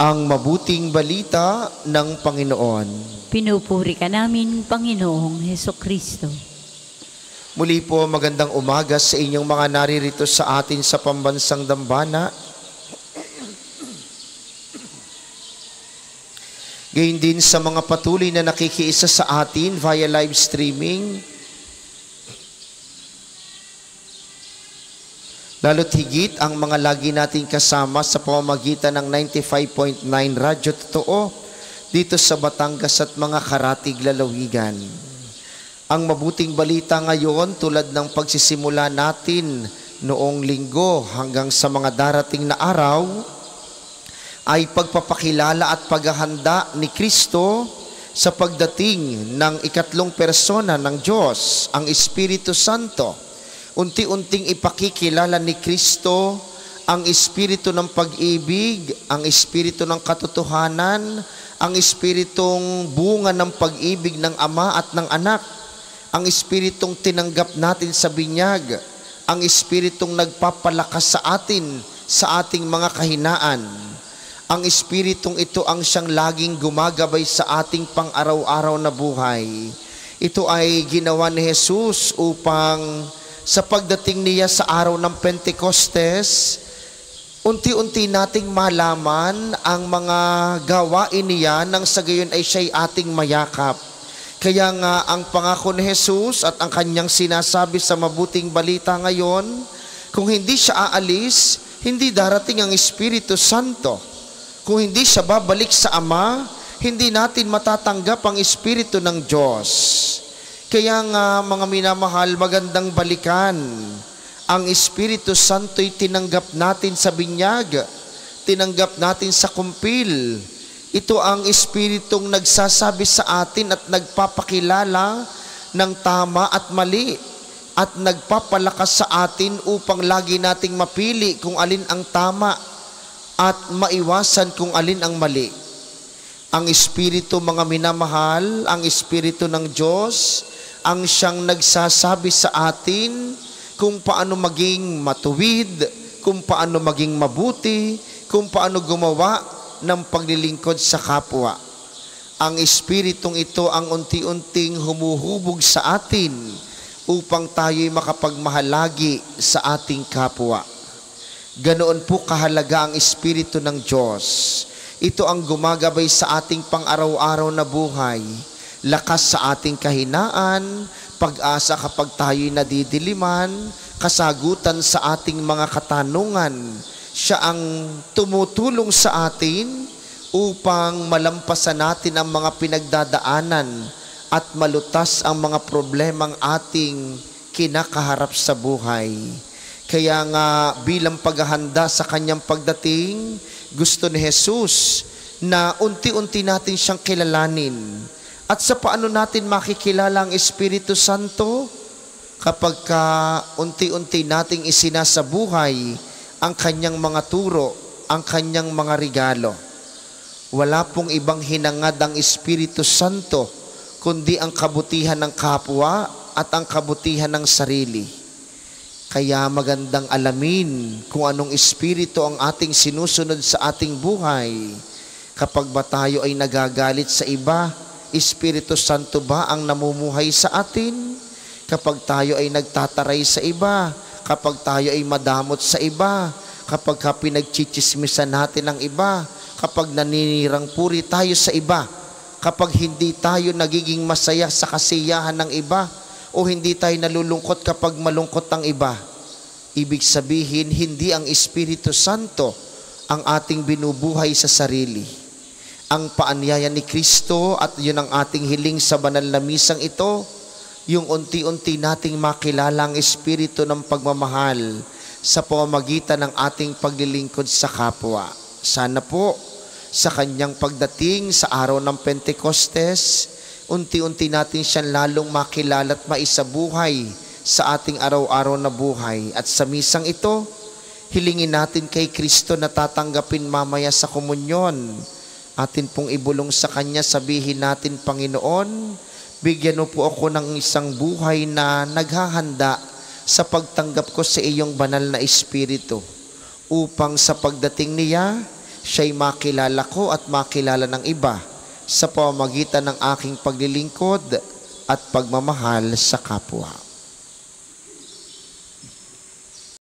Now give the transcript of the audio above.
Ang mabuting balita ng Panginoon. Pinupuri ka namin, Panginoong Hesukristo. Muli po magandang umaga sa inyong mga naririto sa atin sa pambansang dambana. Gayon din sa mga patuloy na nakikiisa sa atin via live streaming. Lalo't higit ang mga lagi nating kasama sa pamamagitan ng 95.9 Radyo Totoo dito sa Batangas at mga karatig lalawigan. Ang mabuting balita ngayon tulad ng pagsisimula natin noong linggo hanggang sa mga darating na araw ay pagpapakilala at paghahanda ni Kristo sa pagdating ng ikatlong persona ng Diyos, ang Espiritu Santo. Unti-unting ipakikilala ni Kristo ang espiritu ng pag-ibig, ang espiritu ng katotohanan, ang espiritong bunga ng pag-ibig ng Ama at ng Anak, ang espiritong tinanggap natin sa binyag, ang espiritong nagpapalakas sa atin sa ating mga kahinaan. Ang espiritong ito ang siyang laging gumagabay sa ating pang-araw-araw na buhay. Ito ay ginawa ni Jesus upang sa pagdating niya sa araw ng Pentecostes, unti-unti nating malaman ang mga gawain niya nang sa gayon ay siya'y ating mayakap. Kaya nga ang pangako ni Jesus at ang kanyang sinasabi sa mabuting balita ngayon, kung hindi siya aalis, hindi darating ang Espiritu Santo. Kung hindi siya babalik sa Ama, hindi natin matatanggap ang Espiritu ng Diyos. Kaya nga mga minamahal, magandang balikan. Ang Espiritu Santo'y tinanggap natin sa binyag, tinanggap natin sa kumpil. Ito ang Espiritong nagsasabi sa atin at nagpapakilala ng tama at mali at nagpapalakas sa atin upang lagi nating mapili kung alin ang tama at maiwasan kung alin ang mali. Ang Espiritu, mga minamahal, ang Espiritu ng Diyos, ang siyang nagsasabi sa atin kung paano maging matuwid, kung paano maging mabuti, kung paano gumawa ng paglilingkod sa kapwa. Ang Espiritong ito ang unti-unting humuhubog sa atin upang tayo'y makapagmahalagi sa ating kapwa. Ganoon po kahalaga ang Espiritu ng Diyos. Ito ang gumagabay sa ating pang-araw-araw na buhay. Lakas sa ating kahinaan, pag-asa kapag tayo'y nadidiliman, kasagutan sa ating mga katanungan. Siya ang tumutulong sa atin upang malampasan natin ang mga pinagdadaanan at malutas ang mga problemang ating kinakaharap sa buhay. Kaya nga bilang paghahanda sa kanyang pagdating, gusto ni Jesus na unti-unti natin siyang kilalanin. At sa paano natin makikilala ang Espiritu Santo? Kapag unti-unti nating isinasabuhay ang kanyang mga turo, ang kanyang mga regalo. Wala pong ibang hinangad ang Espiritu Santo, kundi ang kabutihan ng kapwa at ang kabutihan ng sarili. Kaya magandang alamin kung anong Espiritu ang ating sinusunod sa ating buhay. Kapag ba tayo ay nagagalit sa iba, Espiritu Santo ba ang namumuhay sa atin? Kapag tayo ay nagtataray sa iba, kapag tayo ay madamot sa iba, kapag pinagchichismisan natin ang iba, kapag naninirang puri tayo sa iba, kapag hindi tayo nagiging masaya sa kasiyahan ng iba, o hindi tayo nalulungkot kapag malungkot ang iba, ibig sabihin hindi ang Espiritu Santo ang ating binubuhay sa sarili. Ang paanyaya ni Kristo at yun ang ating hiling sa banal na misang ito, yung unti-unti nating makilala ang Espiritu ng pagmamahal sa pamamagitan ng ating paglilingkod sa kapwa. Sana po sa kanyang pagdating sa araw ng Pentecostes, unti-unti natin siyang lalong makilala at maisabuhay sa ating araw-araw na buhay. At sa misang ito, hilingin natin kay Kristo na tatanggapin mamaya sa komunyon. Atin pong ibulong sa Kanya, sabihin natin, Panginoon, bigyan mo po ako ng isang buhay na naghahanda sa pagtanggap ko sa iyong banal na Espiritu upang sa pagdating niya, siya'y makilala ko at makilala ng iba sa pamamagitan ng aking paglilingkod at pagmamahal sa kapwa.